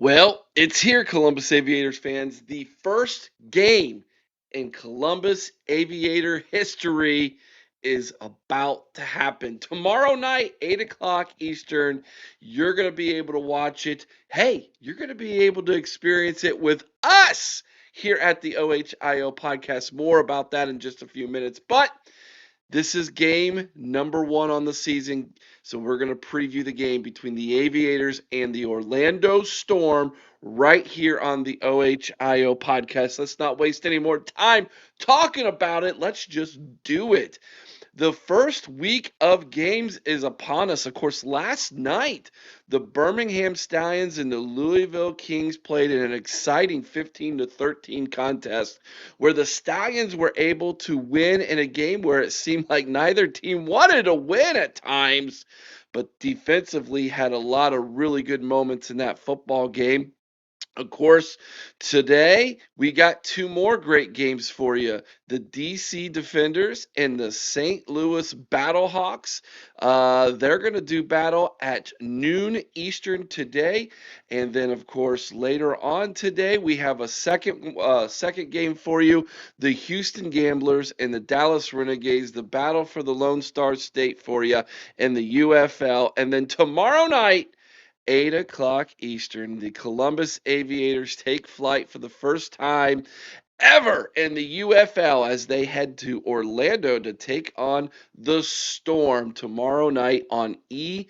Well, it's here, Columbus Aviators fans. The first game in Columbus Aviator history is about to happen. Tomorrow night, 8 o'clock Eastern, you're going to be able to watch it. Hey, you're going to be able to experience it with us here at the OHIO podcast. More about that in just a few minutes. But this is game number one on the season. So we're going to preview the game between the Aviators and the Orlando Storm right here on the OHIO podcast. Let's not waste any more time talking about it. Let's just do it. The first week of games is upon us. Of course, last night, the Birmingham Stallions and the Louisville Kings played in an exciting 15-13 contest where the Stallions were able to win in a game where it seemed like neither team wanted to win at times, but defensively had a lot of really good moments in that football game. Of course, today we got two more great games for you. The DC Defenders and the St. Louis Battlehawks. They're going to do battle at noon Eastern today. And then, of course, later on today, we have a second game for you. The Houston Gamblers and the Dallas Renegades, the battle for the Lone Star State for you, and the UFL. And then tomorrow night, 8 o'clock Eastern, the Columbus Aviators take flight for the first time ever in the UFL as they head to Orlando to take on the Storm tomorrow night on ESPN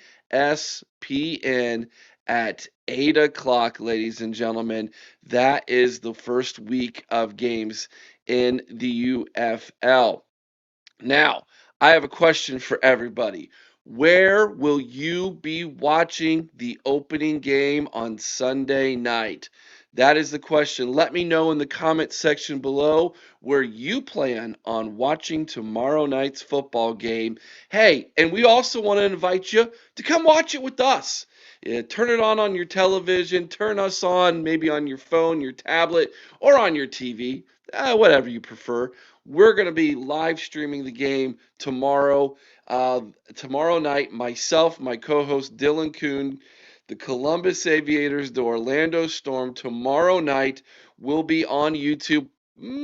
at 8 o'clock, ladies and gentlemen. That is the first week of games in the UFL. Now, I have a question for everybody. Where will you be watching the opening game on Sunday night? That is the question. Let me know in the comment section below where you plan on watching tomorrow night's football game. Hey, and we also want to invite you to come watch it with us. Yeah, turn it on your television, turn us on maybe on your phone, your tablet, or on your TV, whatever you prefer. We're going to be live streaming the game tomorrow. Tomorrow night, myself, my co-host Dylan Kuhn, the Columbus Aviators, the Orlando Storm. Tomorrow night will be on YouTube.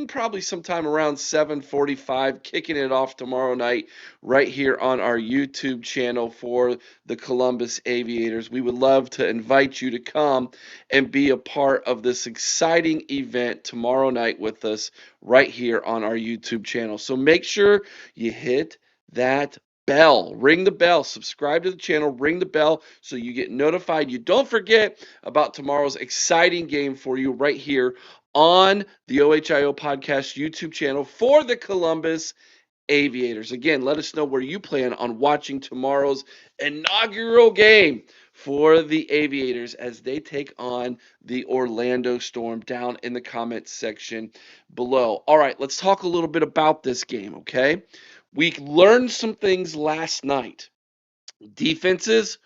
Probably sometime around 7:45, kicking it off tomorrow night right here on our YouTube channel for the Columbus Aviators. We would love to invite you to come and be a part of this exciting event tomorrow night with us right here on our YouTube channel. So make sure you hit that bell, ring the bell, subscribe to the channel, ring the bell so you get notified. You don't forget about tomorrow's exciting game for you right here on the OHIO Podcast YouTube channel for the Columbus Aviators. Again, let us know where you plan on watching tomorrow's inaugural game for the Aviators as they take on the Orlando Storm down in the comments section below. All right, let's talk a little bit about this game, okay? We learned some things last night. Defenses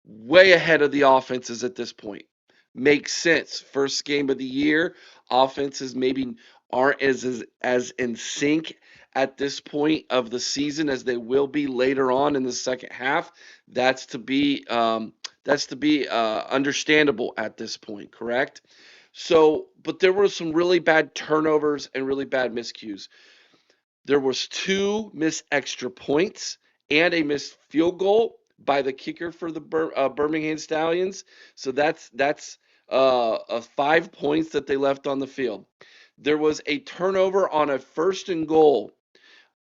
way ahead of the offenses at this point. Makes sense. First game of the year, offenses maybe aren't as in sync at this point of the season as they will be later on in the second half. That's to be understandable at this point, correct? So, but there were some really bad turnovers and really bad miscues. There was two missed extra points and a missed field goal by the kicker for the Birmingham Stallions. So that's 5 points that they left on the field. There was a turnover on a first and goal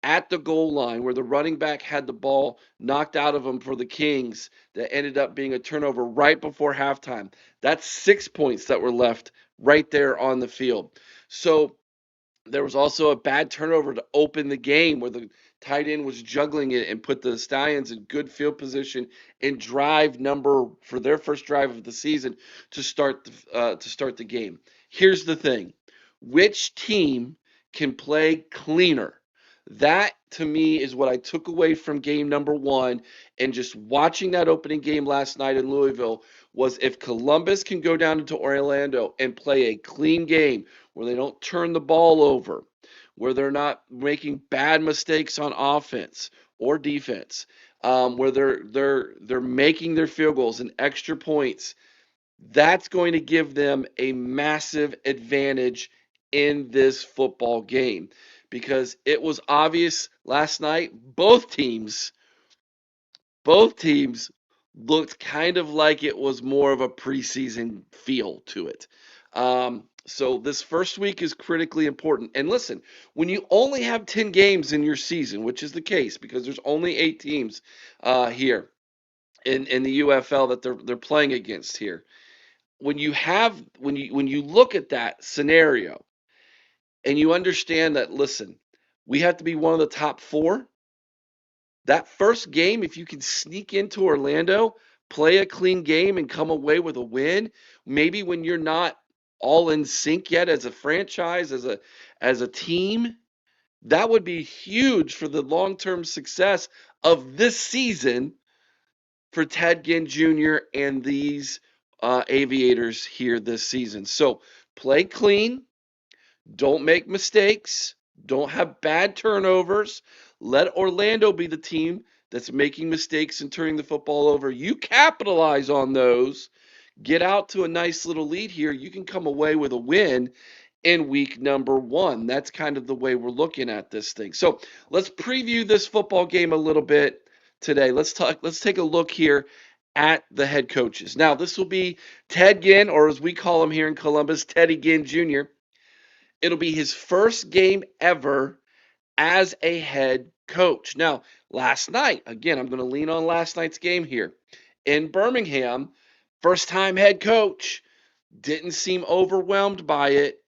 at the goal line where the running back had the ball knocked out of him for the Kings that ended up being a turnover right before halftime. That's 6 points that were left right there on the field. So there was also a bad turnover to open the game where the tight end was juggling it and put the Stallions in good field position in drive number for their first drive of the season to start the game. Here's the thing: which team can play cleaner? That to me is what I took away from game number one and just watching that opening game last night in Louisville was if Columbus can go down into Orlando and play a clean game where they don't turn the ball over, where they're not making bad mistakes on offense or defense, where they're making their field goals and extra points. That's going to give them a massive advantage in this football game because it was obvious last night both teams looked kind of like it was more of a preseason feel to it. So this first week is critically important. And listen, when you only have 10 games in your season, which is the case because there's only 8 teams here in the UFL that they're playing against here. When you look at that scenario and you understand that, listen, we have to be one of the top 4. That first game, if you can sneak into Orlando, play a clean game, and come away with a win, maybe when you're not all in sync yet as a franchise, as a team, that would be huge for the long-term success of this season for Ted Ginn Jr. and these Aviators here this season. So play clean, don't make mistakes. Don't have bad turnovers. Let Orlando be the team that's making mistakes and turning the football over. You capitalize on those. Get out to a nice little lead here. You can come away with a win in week number 1. That's kind of the way we're looking at this thing. So let's preview this football game a little bit today. Let's take a look here at the head coaches. Now, this will be Ted Ginn, or as we call him here in Columbus, Teddy Ginn Jr. It'll be his first game ever as a head coach. Now, last night, again, I'm going to lean on last night's game here. In Birmingham, first time head coach, didn't seem overwhelmed by it.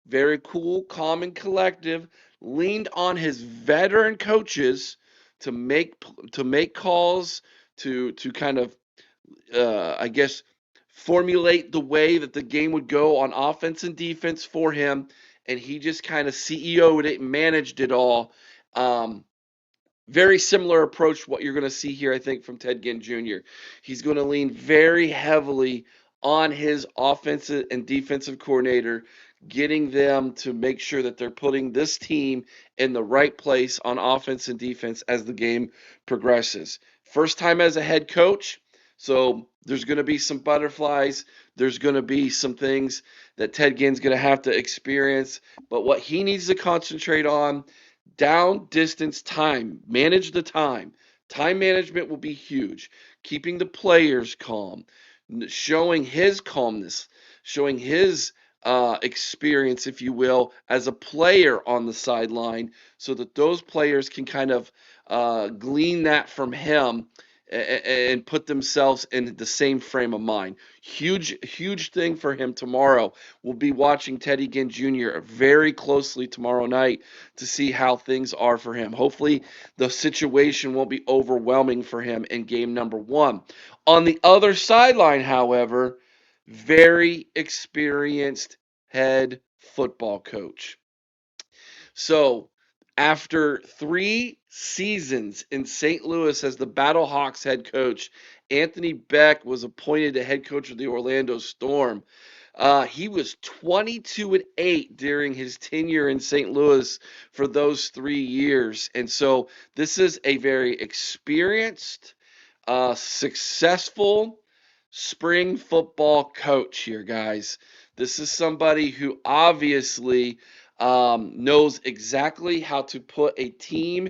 Very cool, calm, and collective. Leaned on his veteran coaches to make calls, to kind of I guess, formulate the way that the game would go on offense and defense for him. And he just kind of CEO'd it and managed it all. Very similar approach to what you're going to see here, I think, from Ted Ginn Jr. He's going to lean very heavily on his offensive and defensive coordinator, getting them to make sure that they're putting this team in the right place on offense and defense as the game progresses. First time as a head coach, so there's going to be some butterflies. There's going to be some things that Ted Ginn's going to have to experience. But what he needs to concentrate on, down, distance, time. Manage the time. Time management will be huge. Keeping the players calm, showing his calmness, showing his experience, if you will, as a player on the sideline, so that those players can kind of glean that from him and put themselves in the same frame of mind. Huge thing for him tomorrow. We'll be watching Teddy Ginn Jr. very closely tomorrow night to see how things are for him. Hopefully, the situation won't be overwhelming for him in game number 1. On the other sideline, however, very experienced head football coach. So, after 3 seasons in St. Louis as the Battlehawks head coach, Anthony Beck was appointed the head coach of the Orlando Storm. He was 22-8 during his tenure in St. Louis for those 3 years. And so this is a very experienced, successful spring football coach here, guys. This is somebody who obviously knows exactly how to put a team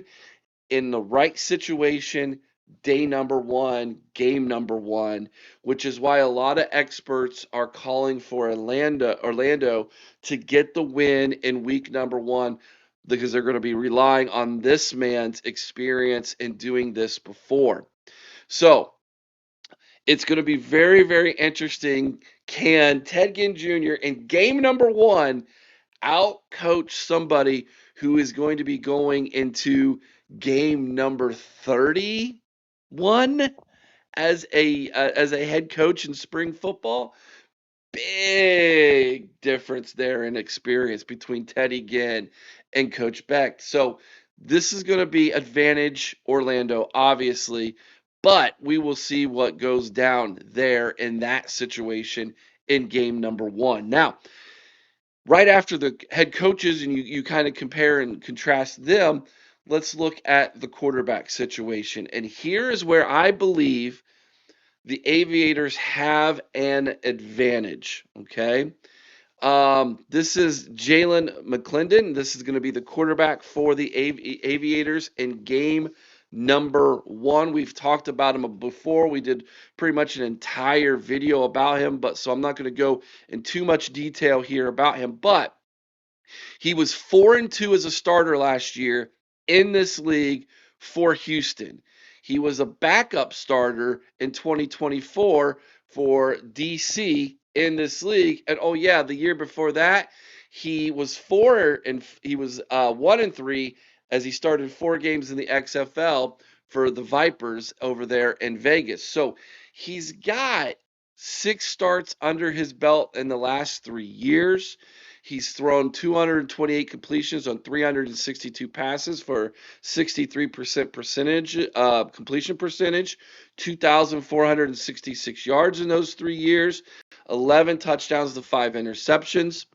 in the right situation day number 1, game number 1, which is why a lot of experts are calling for Orlando to get the win in week number 1 because they're going to be relying on this man's experience in doing this before. So it's going to be very, very interesting. Can Ted Ginn Jr. in game number 1 outcoach somebody who is going to be going into game number 31 as a head coach in spring football? Big difference there in experience between Teddy Ginn and Coach Beck. So this is going to be advantage Orlando, obviously, but we will see what goes down there in that situation in game number 1. Now, right after the head coaches and you kind of compare and contrast them, let's look at the quarterback situation. And here is where I believe the Aviators have an advantage. Okay. This is Jalen McClendon. This is going to be the quarterback for the Aviators in game number 1. We've talked about him before. We did pretty much an entire video about him, but so I'm not going to go in too much detail here about him. But he was 4-2 as a starter last year in this league for Houston. He was a backup starter in 2024 for DC in this league. And oh yeah, the year before that, he was 1-3 as he started 4 games in the XFL for the Vipers over there in Vegas. So he's got 6 starts under his belt in the last 3 years. He's thrown 228 completions on 362 passes for 63% completion percentage, 2,466 yards in those 3 years, 11 touchdowns to 5 interceptions.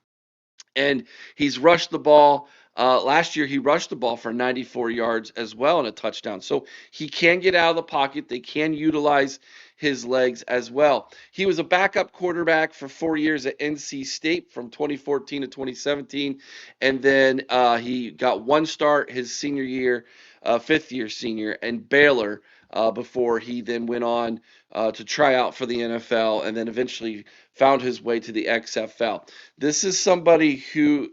And he's rushed the ball. Last year, he rushed the ball for 94 yards as well and a touchdown. So he can get out of the pocket. They can utilize his legs as well. He was a backup quarterback for 4 years at NC State from 2014 to 2017. And then he got 1 start his senior year, 5th-year senior, and Baylor before he then went on to try out for the NFL and then eventually found his way to the XFL. This is somebody who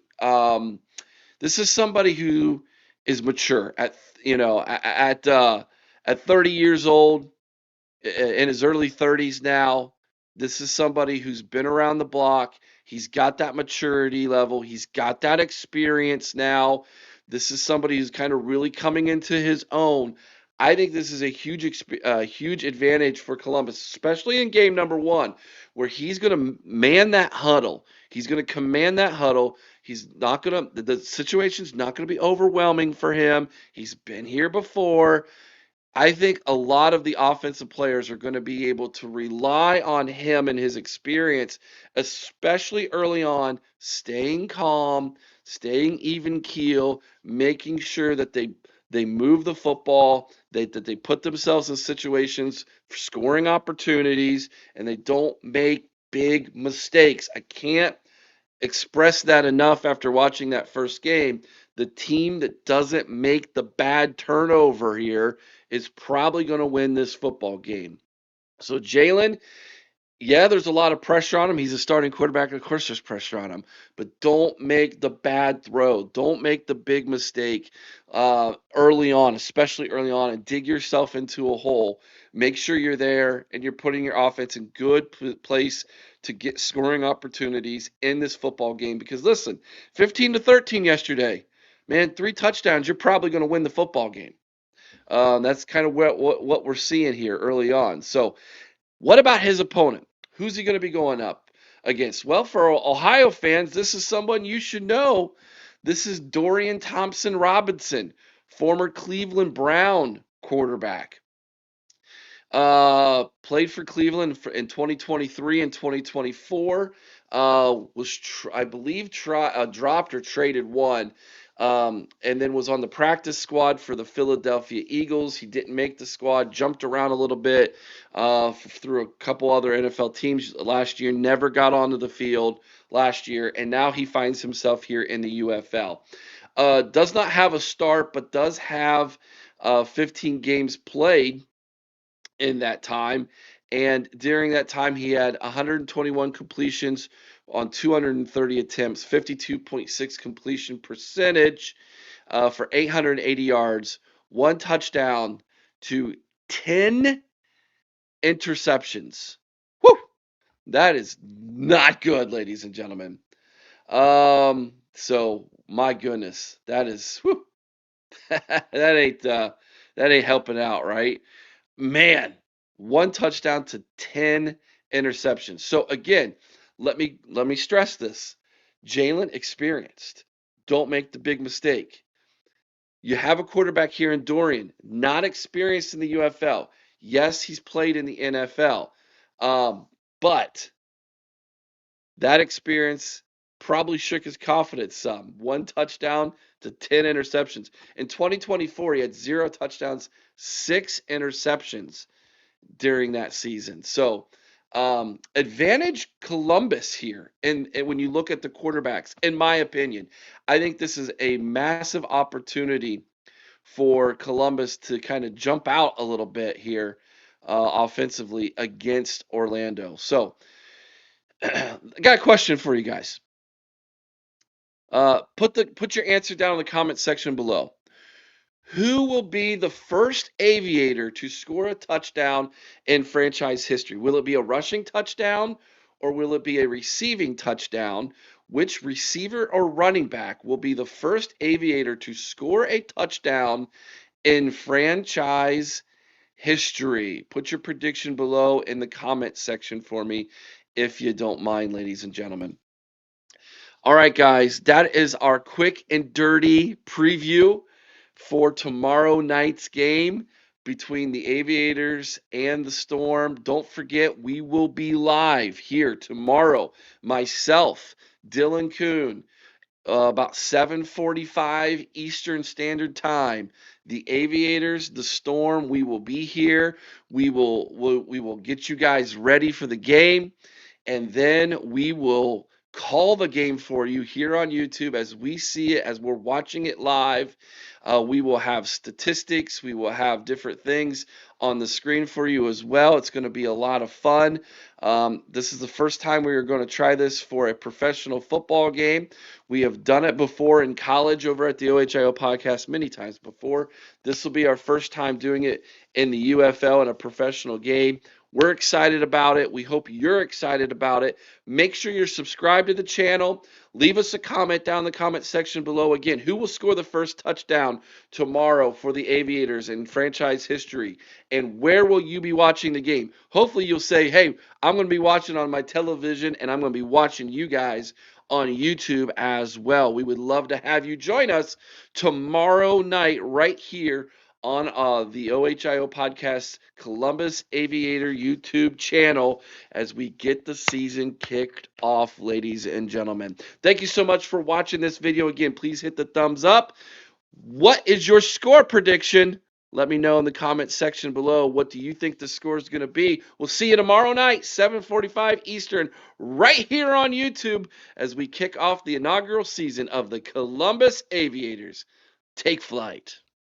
is mature at 30 years old, in his early 30s now. This is somebody who's been around the block. He's got that maturity level. He's got that experience now. This is somebody who's kind of really coming into his own. I think this is a huge advantage for Columbus, especially in game number 1, where he's going to man that huddle. He's going to command that huddle. The situation's not going to be overwhelming for him. He's been here before. I think a lot of the offensive players are going to be able to rely on him and his experience, especially early on, staying calm, staying even keel, making sure that they move the football, that they put themselves in situations for scoring opportunities, and they don't make big mistakes. I can't express that enough after watching that first game. The team that doesn't make the bad turnover here is probably going to win this football game. So Jalen, yeah, there's a lot of pressure on him. He's a starting quarterback. Of course, there's pressure on him. But don't make the bad throw. Don't make the big mistake early on, especially early on, and dig yourself into a hole. Make sure you're there and you're putting your offense in good place to get scoring opportunities in this football game. Because listen, 15-13 yesterday, man, 3 touchdowns. You're probably going to win the football game. That's kind of what we're seeing here early on. So, what about his opponent? Who's he going to be going up against? Well, for Ohio fans, this is someone you should know. This is Dorian Thompson-Robinson, former Cleveland Brown quarterback. Played for Cleveland in 2023 and 2024. I believe dropped or traded one. And then was on the practice squad for the Philadelphia Eagles. He didn't make the squad, jumped around a little bit through a couple other NFL teams last year, never got onto the field last year, and now he finds himself here in the UFL. Does not have a start, but does have 15 games played in that time. And during that time, he had 121 completions on 230 attempts, 52.6 completion percentage for 880 yards, 1 touchdown to 10 interceptions. Whew! That is not good, ladies and gentlemen. So my goodness, that is whew, that ain't helping out, right? Man, 1 touchdown to 10 interceptions. So again, let me stress this. Jalen experienced. Don't make the big mistake. You have a quarterback here in Dorian, not experienced in the UFL. Yes, he's played in the NFL, but that experience probably shook his confidence some. 1 touchdown to 10 interceptions. In 2024, he had 0 touchdowns, 6 interceptions. during that season. So, advantage Columbus here. And when you look at the quarterbacks, in my opinion, I think this is a massive opportunity for Columbus to kind of jump out a little bit here offensively against Orlando. So, I got a question for you guys. Put your answer down in the comment section below. Who will be the first Aviator to score a touchdown in franchise history? Will it be a rushing touchdown or will it be a receiving touchdown? Which receiver or running back will be the first Aviator to score a touchdown in franchise history? Put your prediction below in the comment section for me if you don't mind, ladies and gentlemen. All right, guys, that is our quick and dirty preview for tomorrow night's game between the Aviators and the Storm. Don't forget, we will be live here tomorrow. Myself, Dylan Kuhn, about 7:45 Eastern Standard Time. The Aviators, the Storm, we will be here. We will get you guys ready for the game, and then we will call the game for you here on YouTube as we see it, as we're watching it live. We will have statistics, we will have different things on the screen for you as well. It's going to be a lot of fun. This is the first time we are going to try this for a professional football game. We have done it before in college over at the OHIO podcast many times before. This will be our first time doing it in the UFL in a professional game. We're excited about it. We hope you're excited about it. Make sure you're subscribed to the channel. Leave us a comment down in the comment section below. Again, who will score the first touchdown tomorrow for the Aviators in franchise history? And where will you be watching the game? Hopefully you'll say, hey, I'm going to be watching on my television and I'm going to be watching you guys on YouTube as well. We would love to have you join us tomorrow night right here on the OHIO Podcast Columbus Aviator YouTube channel as we get the season kicked off, ladies and gentlemen. Thank you so much for watching this video. Again, please hit the thumbs up. What is your score prediction? Let me know in the comment section below. What do you think the score is going to be? We'll see you tomorrow night, 7:45 Eastern, right here on YouTube as we kick off the inaugural season of the Columbus Aviators. Take flight.